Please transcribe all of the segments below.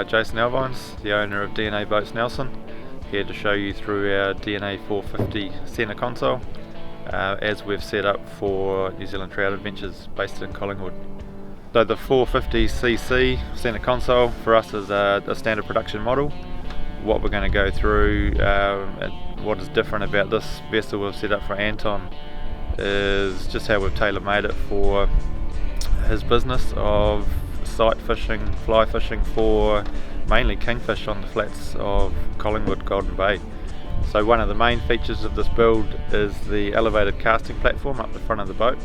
Jason Alvines, the owner of DNA Boats Nelson, here to show you through our DNA 450 centre console as we've set up for New Zealand Trout Adventures based in Collingwood. So the 450cc centre console for us is a standard production model. What we're going to go through, what is different about this vessel we've set up for Anton, is just how we've tailor-made it for his business of sight fishing, fly fishing for mainly kingfish on the flats of Collingwood, Golden Bay. So one of the main features of this build is the elevated casting platform up the front of the boat.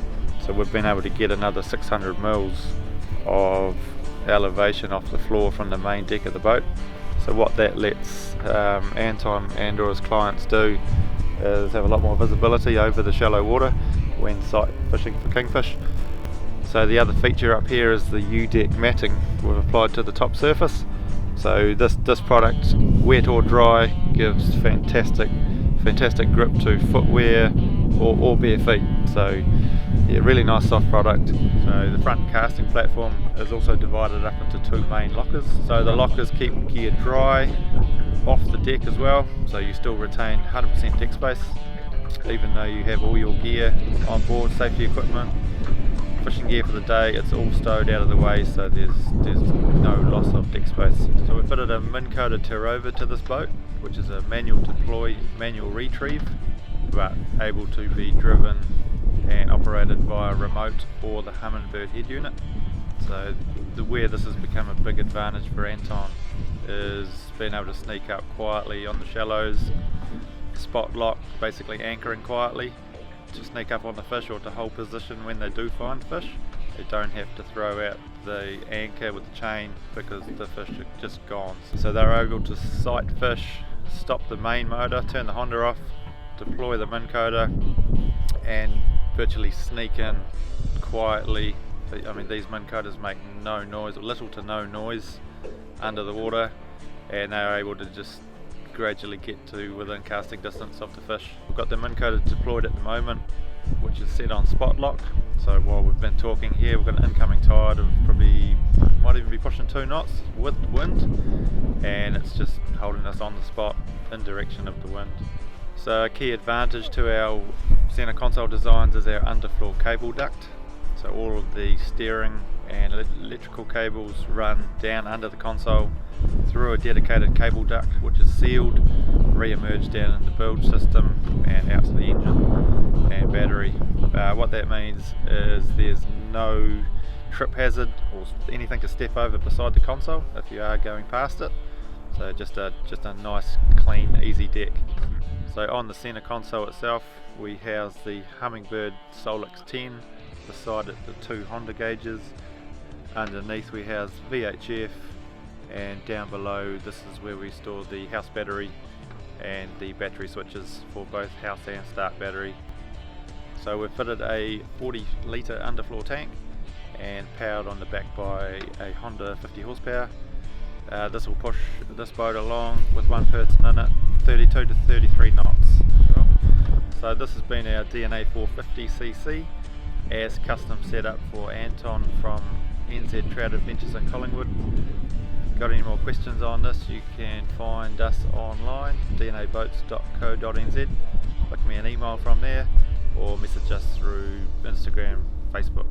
So we've been able to get another 600 mils of elevation off the floor from the main deck of the boat. So what that lets Anton and or his clients do is have a lot more visibility over the shallow water when sight fishing for kingfish. So the other feature up here is the U-deck matting we've applied to the top surface. So this product, wet or dry, gives fantastic grip to footwear or bare feet. So yeah, really nice soft product. So the front casting platform is also divided up into two main lockers. So the lockers keep gear dry off the deck as well, so you still retain 100% deck space even though you have all your gear on board, safety equipment, fishing gear for the day. It's all stowed out of the way, so there's no loss of deck space. So we fitted a min-coated tear-over to this boat, which is a manual deploy, manual retrieve, but able to be driven and operated via remote or the Hummingbird head unit. So where this has become a big advantage for Anton is being able to sneak up quietly on the shallows, spot lock, basically anchoring quietly to sneak up on the fish or to hold position when they do find fish. They don't have to throw out the anchor with the chain because the fish are just gone. So they're able to sight fish, stop the main motor, turn the Honda off, deploy the min-coater and virtually sneak in quietly. I mean, these min-coaters make no noise, or little to no noise under the water, and they're able to just gradually get to within casting distance of the fish. We've got the min-coater deployed at the moment, which is set on spot lock. So while we've been talking here, we've got an incoming tide of probably, might even be pushing 2 knots with wind, and it's just holding us on the spot in direction of the wind. So a key advantage to our centre console designs is our underfloor cable duct. So all of the steering and electrical cables run down under the console through a dedicated cable duct which is sealed, re-emerged down in the bilge system and out to the engine and battery. What that means is there's no trip hazard or anything to step over beside the console if you are going past it. So just a nice, clean, easy deck. So on the centre console itself we house the Hummingbird Solix 10, beside it the 2 Honda gauges, underneath we house VHF, and down below this is where we store the house battery and the battery switches for both house and start battery. So we've fitted a 40 litre underfloor tank and powered on the back by a Honda 50 horsepower. This will push this boat along with one person in it 32 to 33 knots. So this has been our DNA 450cc as custom set up for Anton from NZ Trout Adventures in Collingwood. Got any more questions on this, you can find us online, dnaboats.co.nz, flick me an email from there or message us through Instagram, Facebook.